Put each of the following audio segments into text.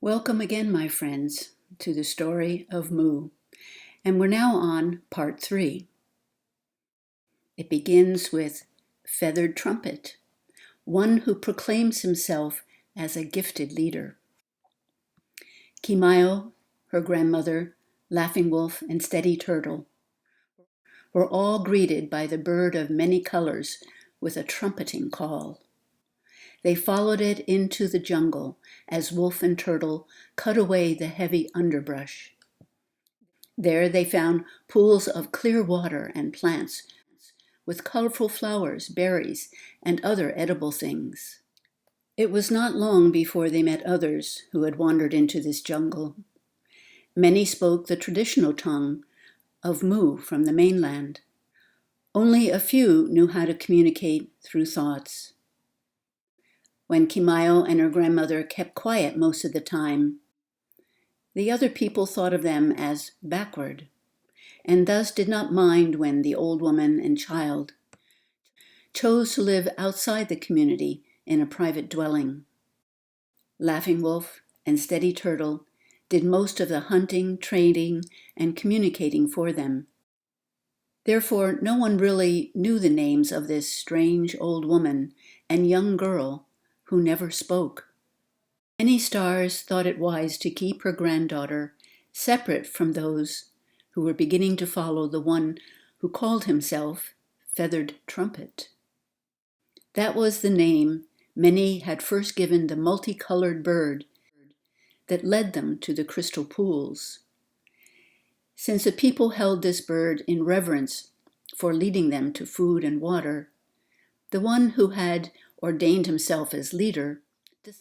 Welcome again, my friends, to the story of Mu, and we're now on part 3. It begins with Feathered Trumpet, one who proclaims himself as a gifted leader. Keymyu, her grandmother, Laughing Wolf, and Steady Turtle were all greeted by the bird of many colors with a trumpeting call. They followed it into the jungle as Wolf and Turtle cut away the heavy underbrush. There they found pools of clear water and plants with colorful flowers, berries, and other edible things. It was not long before they met others who had wandered into this jungle. Many spoke the traditional tongue of Mu from the mainland. Only a few knew how to communicate through thoughts. When Keymyu and her grandmother kept quiet most of the time, the other people thought of them as backward, and thus did not mind when the old woman and child chose to live outside the community in a private dwelling. Laughing Wolf and Steady Turtle did most of the hunting, trading, and communicating for them. Therefore, no one really knew the names of this strange old woman and young girl who never spoke. Many stars thought it wise to keep her granddaughter separate from those who were beginning to follow the one who called himself Feathered Trumpet. That was the name many had first given the multicolored bird that led them to the crystal pools. Since the people held this bird in reverence for leading them to food and water, the one who had ordained himself as leader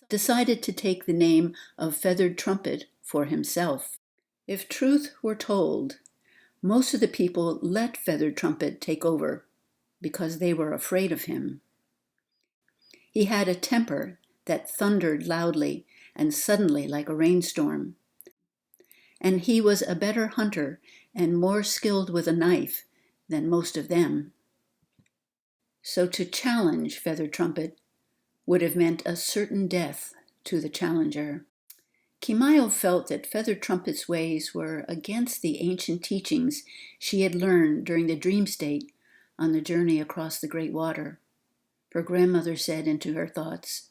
decided to take the name of Feathered Trumpet for himself. If truth were told, most of the people let Feathered Trumpet take over because they were afraid of him. He had a temper that thundered loudly and suddenly like a rainstorm, and he was a better hunter and more skilled with a knife than most of them. So to challenge Feathered Trumpet would have meant a certain death to the challenger. Keymyu felt that Feathered Trumpet's ways were against the ancient teachings she had learned during the dream state on the journey across the great water. Her grandmother said into her thoughts,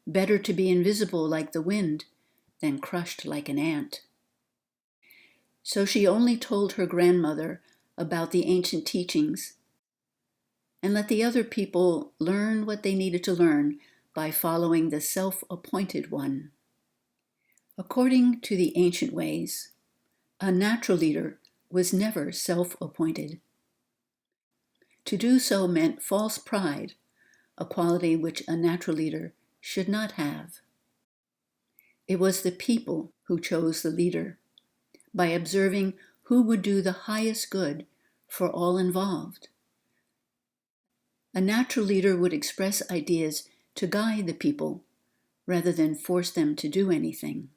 "Better to be invisible like the wind than crushed like an ant." So she only told her grandmother about the ancient teachings and let the other people learn what they needed to learn by following the self-appointed one. According to the ancient ways, a natural leader was never self-appointed. To do so meant false pride, a quality which a natural leader should not have. It was the people who chose the leader by observing who would do the highest good for all involved. A natural leader would express ideas to guide the people rather than force them to do anything.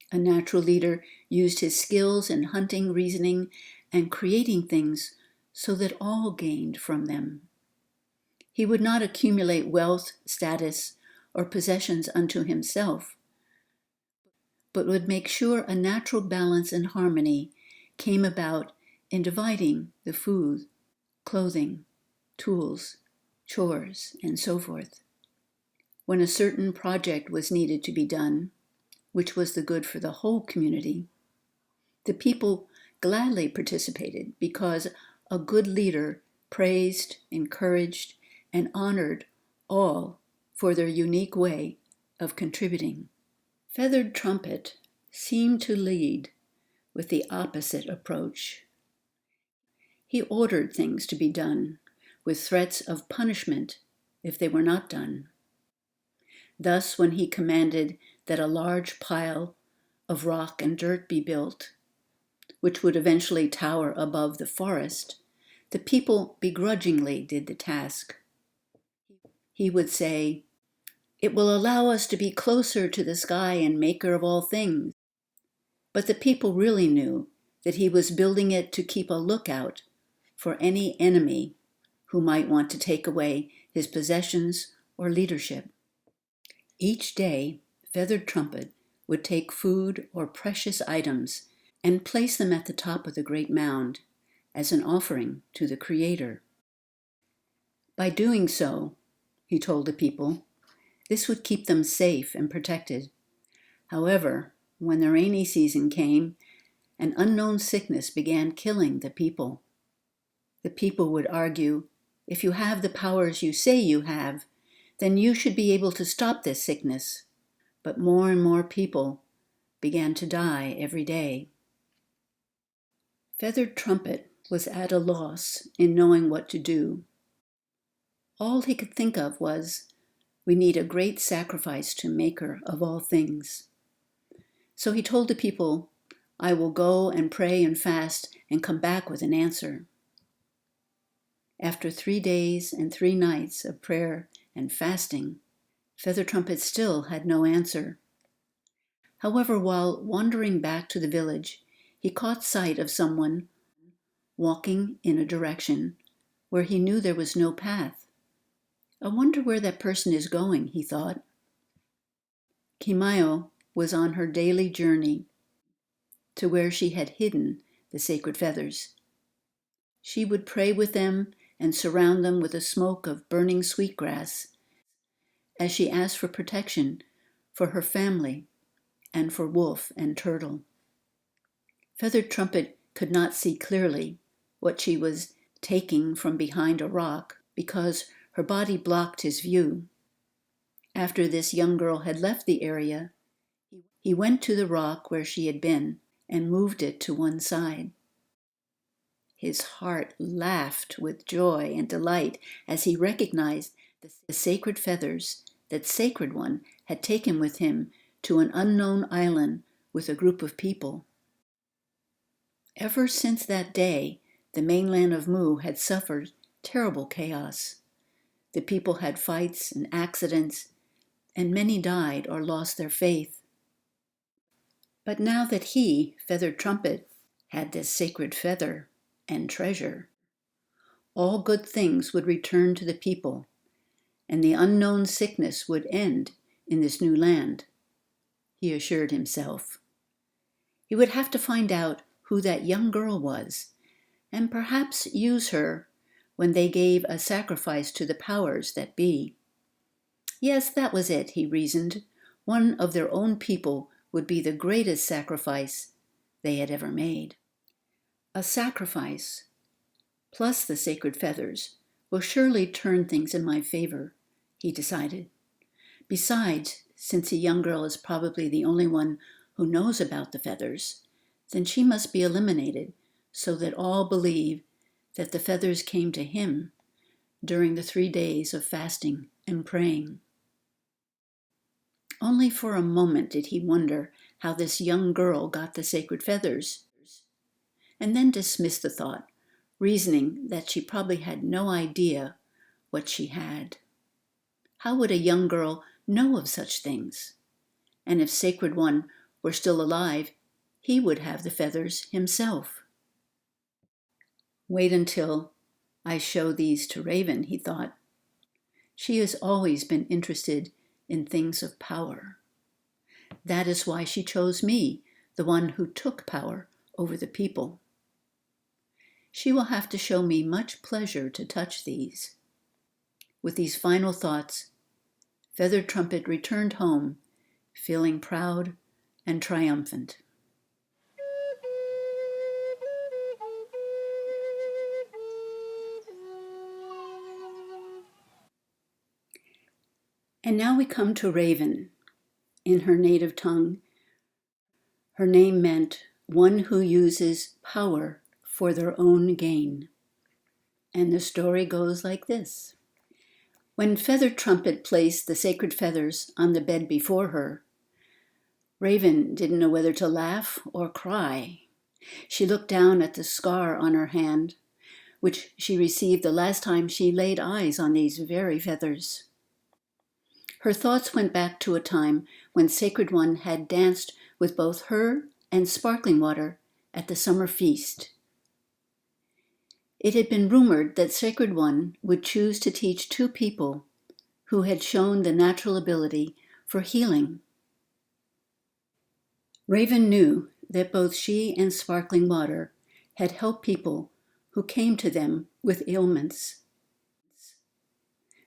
A natural leader used his skills in hunting, reasoning, and creating things so that all gained from them. He would not accumulate wealth, status, or possessions unto himself, but would make sure a natural balance and harmony came about in dividing the food, clothing, tools, chores, and so forth. When a certain project was needed to be done, which was the good for the whole community, the people gladly participated because a good leader praised, encouraged, and honored all for their unique way of contributing. Feathered Trumpet seemed to lead with the opposite approach. He ordered things to be done with threats of punishment if they were not done. Thus, when he commanded that a large pile of rock and dirt be built, which would eventually tower above the forest, the people begrudgingly did the task. He would say, "It will allow us to be closer to the sky and maker of all things." But the people really knew that he was building it to keep a lookout for any enemy who might want to take away his possessions or leadership. Each day, Feathered Trumpet would take food or precious items and place them at the top of the great mound as an offering to the Creator. By doing so, he told the people, this would keep them safe and protected. However, when the rainy season came, an unknown sickness began killing the people. The people would argue, if you have the powers you say you have, then you should be able to stop this sickness. But more and more people began to die every day. Feathered Trumpet was at a loss in knowing what to do. All he could think of was, we need a great sacrifice to Maker of all things. So he told the people, I will go and pray and fast and come back with an answer. After 3 days and 3 nights of prayer and fasting, Feathered Trumpet still had no answer. However, while wandering back to the village, he caught sight of someone walking in a direction where he knew there was no path. I wonder where that person is going, he thought. Keymyu was on her daily journey to where she had hidden the sacred feathers. She would pray with them and surround them with a smoke of burning sweetgrass as she asked for protection for her family and for Wolf and Turtle. Feathered Trumpet could not see clearly what she was taking from behind a rock because her body blocked his view. After this young girl had left the area, he went to the rock where she had been and moved it to one side. His heart laughed with joy and delight as he recognized the sacred feathers that Sacred One had taken with him to an unknown island with a group of people. Ever since that day, the mainland of Mu had suffered terrible chaos. The people had fights and accidents, and many died or lost their faith. But now that he, Feathered Trumpet, had this sacred feather and treasure, all good things would return to the people, and the unknown sickness would end in this new land, he assured himself. He would have to find out who that young girl was, and perhaps use her when they gave a sacrifice to the powers that be. Yes, that was it, he reasoned. One of their own people would be the greatest sacrifice they had ever made. A sacrifice, plus the sacred feathers, will surely turn things in my favor, he decided. Besides, since the young girl is probably the only one who knows about the feathers, then she must be eliminated so that all believe that the feathers came to him during the 3 days of fasting and praying. Only for a moment did he wonder how this young girl got the sacred feathers, and then dismissed the thought, reasoning that she probably had no idea what she had. How would a young girl know of such things? And if Sacred One were still alive, he would have the feathers himself. Wait until I show these to Raven, he thought. She has always been interested in things of power. That is why she chose me, the one who took power over the people. She will have to show me much pleasure to touch these. With these final thoughts, Feathered Trumpet returned home, feeling proud and triumphant. And now we come to Raven. In her native tongue, her name meant one who uses power for their own gain. And the story goes like this. When Feathered Trumpet placed the sacred feathers on the bed before her, Raven didn't know whether to laugh or cry. She looked down at the scar on her hand, which she received the last time she laid eyes on these very feathers. Her thoughts went back to a time when Sacred One had danced with both her and Sparkling Water at the summer feast. It had been rumored that Sacred One would choose to teach 2 people who had shown the natural ability for healing. Raven knew that both she and Sparkling Water had helped people who came to them with ailments.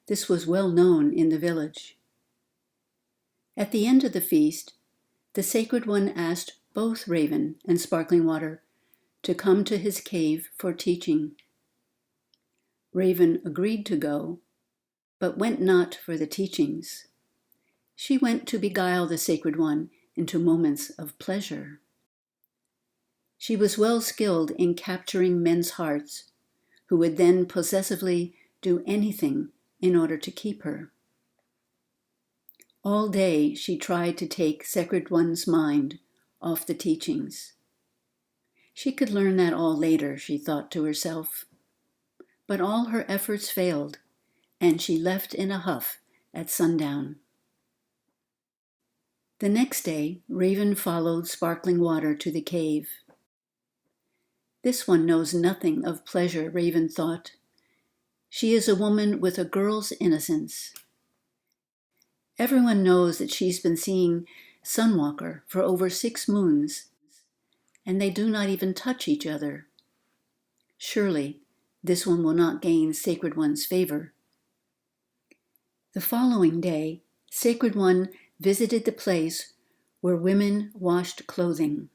This was well known in the village. At the end of the feast, the Sacred One asked both Raven and Sparkling Water to come to his cave for teaching. Raven agreed to go, but went not for the teachings. She went to beguile the Sacred One into moments of pleasure. She was well skilled in capturing men's hearts, who would then possessively do anything in order to keep her. All day she tried to take Sacred One's mind off the teachings. She could learn that all later, she thought to herself. But all her efforts failed, and she left in a huff at sundown. The next day, Raven followed Sparkling Water to the cave. This one knows nothing of pleasure, Raven thought. She is a woman with a girl's innocence. Everyone knows that she's been seeing Sunwalker for over 6 moons, and they do not even touch each other. Surely, this one will not gain Sacred One's favor. The following day, Sacred One visited the place where women washed clothing.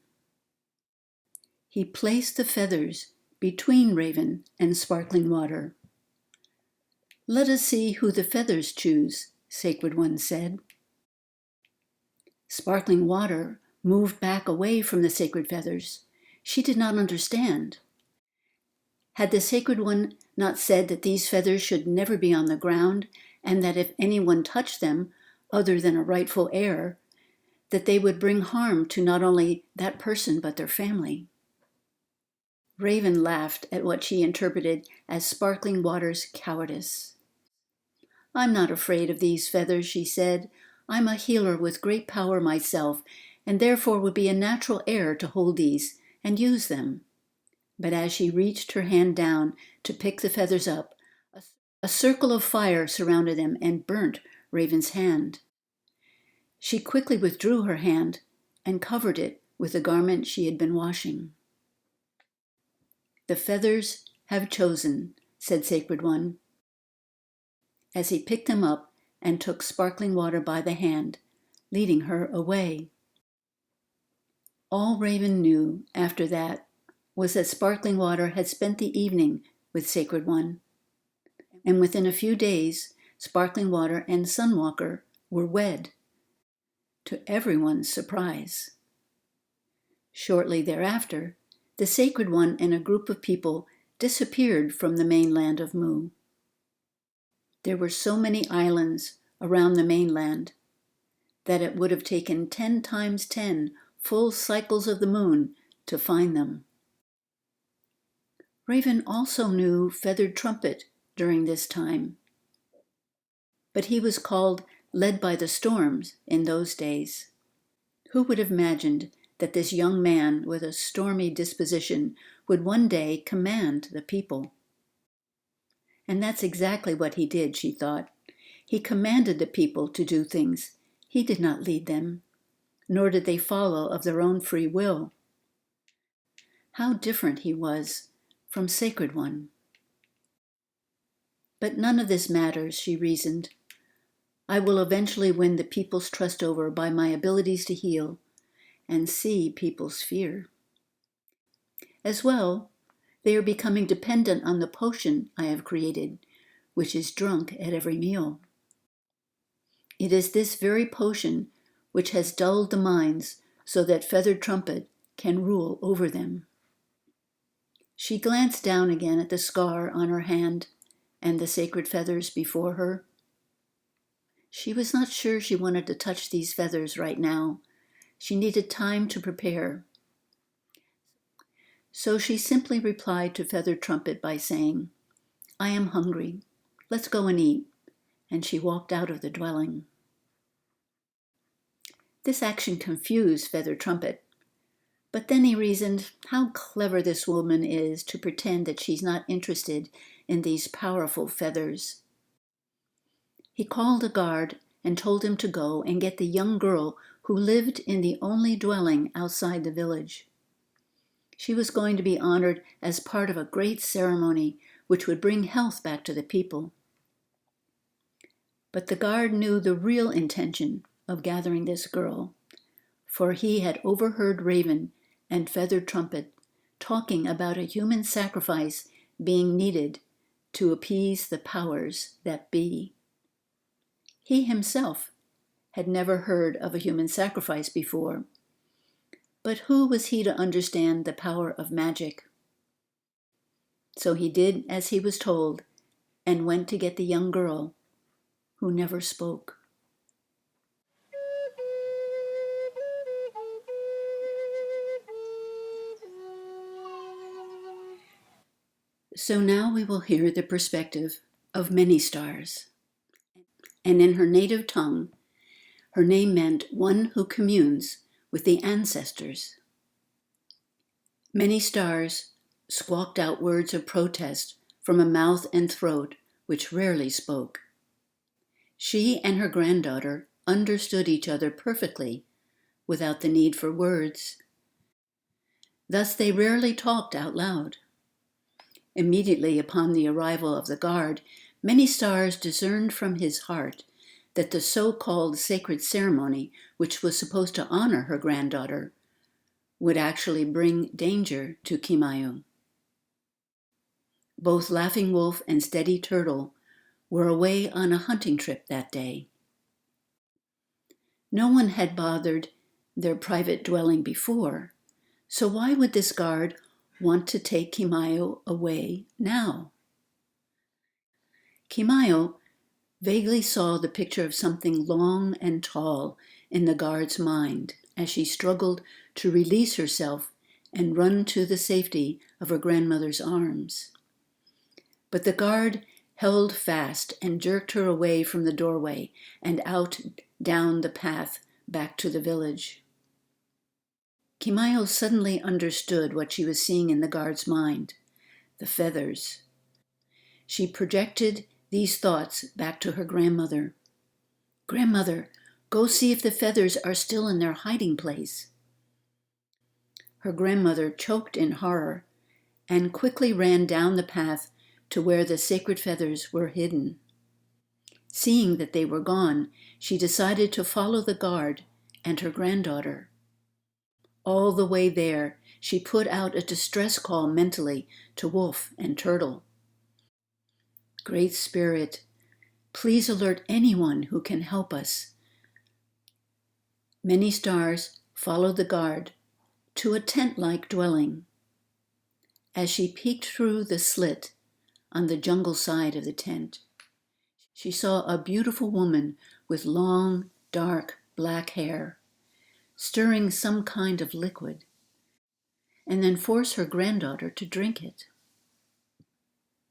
He placed the feathers between Raven and Sparkling Water. "Let us see who the feathers choose," Sacred One said. Sparkling Water moved back away from the sacred feathers. She did not understand. Had the Sacred One not said that these feathers should never be on the ground, and that if anyone touched them, other than a rightful heir, that they would bring harm to not only that person but their family? Raven laughed at what she interpreted as Sparkling Water's cowardice. "I'm not afraid of these feathers," she said. "I'm a healer with great power myself, and therefore would be a natural heir to hold these and use them." But as she reached her hand down to pick the feathers up, a circle of fire surrounded them and burnt Raven's hand. She quickly withdrew her hand and covered it with the garment she had been washing. "The feathers have chosen," said Sacred One, as he picked them up and took Sparkling Water by the hand, leading her away. All Raven knew after that was that Sparkling Water had spent the evening with Sacred One, and within a few days, Sparkling Water and Sunwalker were wed, to everyone's surprise. Shortly thereafter, the Sacred One and a group of people disappeared from the mainland of Mu. There were so many islands around the mainland that it would have taken 10 times 10 full cycles of the moon to find them. Raven also knew Feathered Trumpet during this time, but he was called Led by the Storms in those days. Who would have imagined that this young man with a stormy disposition would one day command the people? And that's exactly what he did, she thought. He commanded the people to do things. He did not lead them, nor did they follow of their own free will. How different he was from Sacred One. But none of this matters, she reasoned. I will eventually win the people's trust over by my abilities to heal and see people's fear. As well, they are becoming dependent on the potion I have created, which is drunk at every meal. It is this very potion which has dulled the minds so that Feathered Trumpet can rule over them. She glanced down again at the scar on her hand and the sacred feathers before her. She was not sure she wanted to touch these feathers right now. She needed time to prepare. So she simply replied to Feathered Trumpet by saying, "I am hungry. Let's go and eat." And she walked out of the dwelling. This action confused Feathered Trumpet. But then he reasoned how clever this woman is to pretend that she's not interested in these powerful feathers. He called a guard and told him to go and get the young girl who lived in the only dwelling outside the village. She was going to be honored as part of a great ceremony which would bring health back to the people. But the guard knew the real intention of gathering this girl, for he had overheard Raven and Feathered Trumpet talking about a human sacrifice being needed to appease the powers that be. He himself had never heard of a human sacrifice before, but who was he to understand the power of magic? So he did as he was told and went to get the young girl who never spoke. So now we will hear the perspective of Many Stars. And in her native tongue, her name meant one who communes with the ancestors. Many Stars squawked out words of protest from a mouth and throat which rarely spoke. She and her granddaughter understood each other perfectly without the need for words. Thus they rarely talked out loud. Immediately upon the arrival of the guard, Many Stars discerned from his heart that the so-called sacred ceremony, which was supposed to honor her granddaughter, would actually bring danger to Keymyu. Both Laughing Wolf and Steady Turtle were away on a hunting trip that day. No one had bothered their private dwelling before, so why would this guard want to take Keymyu away now? Keymyu vaguely saw the picture of something long and tall in the guard's mind as she struggled to release herself and run to the safety of her grandmother's arms. But the guard held fast and jerked her away from the doorway and out down the path back to the village. Keymyu suddenly understood what she was seeing in the guard's mind: the feathers. She projected these thoughts back to her grandmother. "Grandmother, go see if the feathers are still in their hiding place." Her grandmother choked in horror and quickly ran down the path to where the sacred feathers were hidden. Seeing that they were gone, she decided to follow the guard and her granddaughter. All the way there, she put out a distress call mentally to Wolf and Turtle. "Great Spirit, please alert anyone who can help us." Many Stars followed the guard to a tent-like dwelling. As she peeked through the slit on the jungle side of the tent, she saw a beautiful woman with long, dark, black hair, stirring some kind of liquid, and then force her granddaughter to drink it.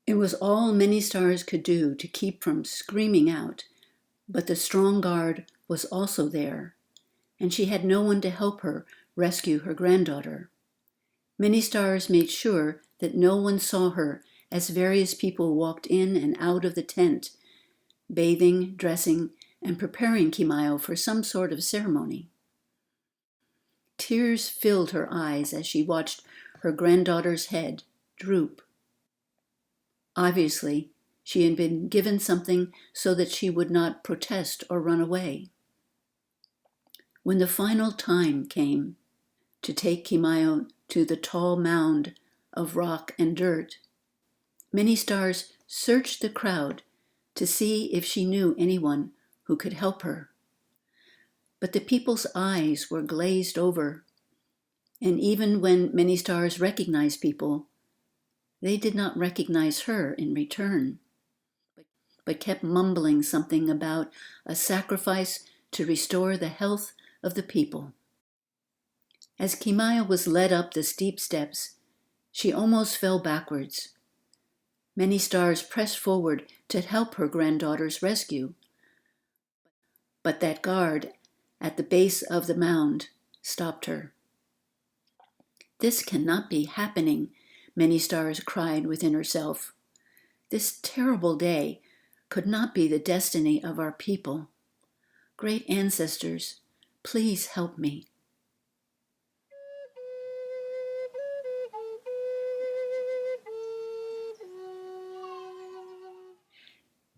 It was all Many Stars could do to keep from screaming out, but the strong guard was also there, and she had no one to help her rescue her granddaughter. Many Stars made sure that no one saw her as various people walked in and out of the tent, bathing, dressing, and preparing Keymyu for some sort of ceremony. Tears filled her eyes as she watched her granddaughter's head droop. Obviously, she had been given something so that she would not protest or run away. When the final time came to take Keymyu to the tall mound of rock and dirt, Many Stars searched the crowd to see if she knew anyone who could help her. But the people's eyes were glazed over, and even when Many Stars recognized people, they did not recognize her in return, but kept mumbling something about a sacrifice to restore the health of the people. As Keymyu was led up the steep steps, she almost fell backwards. Many Stars pressed forward to help her granddaughter's rescue, but that guard at the base of the mound stopped her. "This cannot be happening," Many Stars cried within herself. "This terrible day could not be the destiny of our people. Great ancestors, Please help me.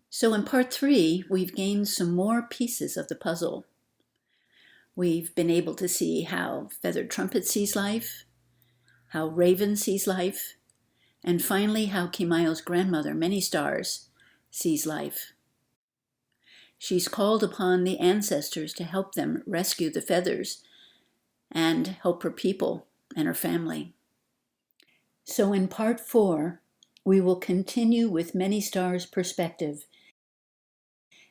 So in part 3, we've gained some more pieces of the puzzle. We've been able to see how Feathered Trumpet sees life, how Raven sees life, and finally how Keymyu's grandmother, Many Stars, sees life. She's called upon the ancestors to help them rescue the feathers and help her people and her family. So in part 4, we will continue with Many Stars' perspective,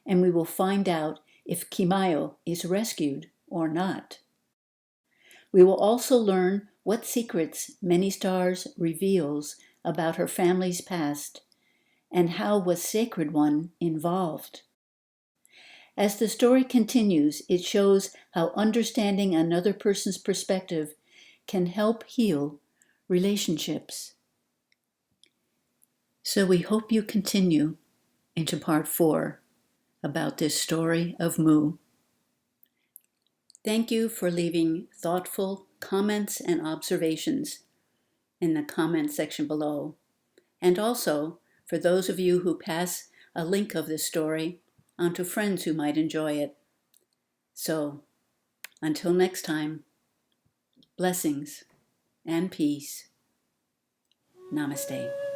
and we will find out if Keymyu is rescued or not. We will also learn what secrets Many Stars reveals about her family's past and how was Sacred One involved. As the story continues, it shows how understanding another person's perspective can help heal relationships. So we hope you continue into part 4 about this story of Mu. Thank you for leaving thoughtful comments and observations in the comment section below. And also for those of you who pass a link of this story on to friends who might enjoy it. So, until next time, blessings and peace. Namaste.